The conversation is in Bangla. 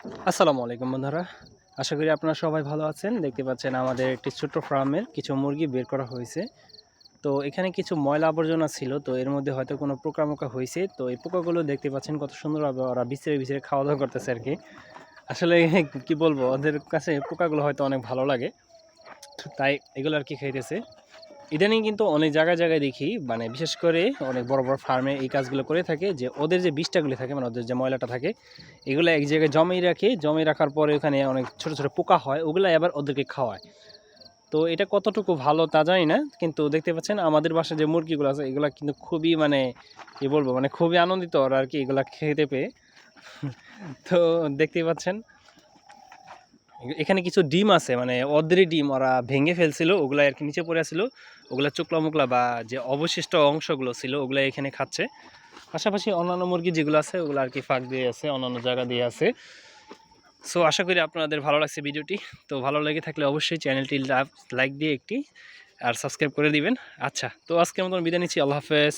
আসসালামু আলাইকুম বন্ধুরা। আশা করি আপনারা সবাই ভালো আছেন। দেখতে পাচ্ছেন আমাদের একটি ছোট্ট ফার্মের কিছু মুরগি বের করা হয়েছে। তো এখানে কিছু ময়লা আবর্জনা ছিল। তো এর মধ্যে হয়তো কোনো পোকা-মোকা হইছে। তো এই পোকাগুলো দেখতে পাচ্ছেন কত সুন্দরভাবে ওরা বিছিয়ে, বিছিয়ে খাওয়া-দাওয়া করতেছে আরকি। আসলে কি বলবো, ওদের কাছে পোকাগুলো হয়তো অনেক ভালো লাগে। তাই এগুলো আরকি খাইতেছে। ইদানিং কিন্তু অনেক জায়গায়, জায়গায় দেখি, মানে বিশেষ করে অনেক বড়, বড় ফার্মে এই কাজগুলো করে থাকে যে ওদের যে বিষ্ঠাগুলি থাকে, মানে ওদের যে ময়লাটা থাকে, এগুলো এক জায়গায় জমিয়ে রাখে। জমিয়ে রাখার পরে ওখানে অনেক ছোট, ছোট পোকা হয়। ওগুলা আবার ওদেরকে খাওয়ায়। তো এটা কতটুকু ভালো তা জানি না। কিন্তু দেখতে পাচ্ছেন আমাদের বাসায় যে মুরগিগুলো আছে এগুলা কিন্তু খুবই, মানে কি বলবো, মানে খুবই আনন্দিত ওরা আরকি এগুলা খেতে পেয়ে। তো দেখতেই পাচ্ছেন এখানে কিছু ডিম আছে, মানে অর্ধেকই ডিম ওরা ভেঙে ফেলছিল, ওগুলা আর কি নিচে পড়ে আছিল। ওগুলা চোকলা মুকলা বা যে অবশিষ্ট অংশগুলো ছিল ওগুলা এখানে খাচ্ছে। পাশাপাশি অন্যান্য মুরগি যেগুলো আছে ওগুলো আর কি ফাঁক দিয়ে আছে, অন্যান্য জায়গা দিয়ে আছে। সো আশা করি আপনাদের ভালো লাগছে ভিডিওটি। তো ভালো লেগে থাকলে অবশ্যই চ্যানেলটি লাইক দিয়ে একটি আর সাবস্ক্রাইব করে দিবেন। আচ্ছা, তো আজকের মতন বিদায় নিচ্ছি। আল্লাহ হাফেজ।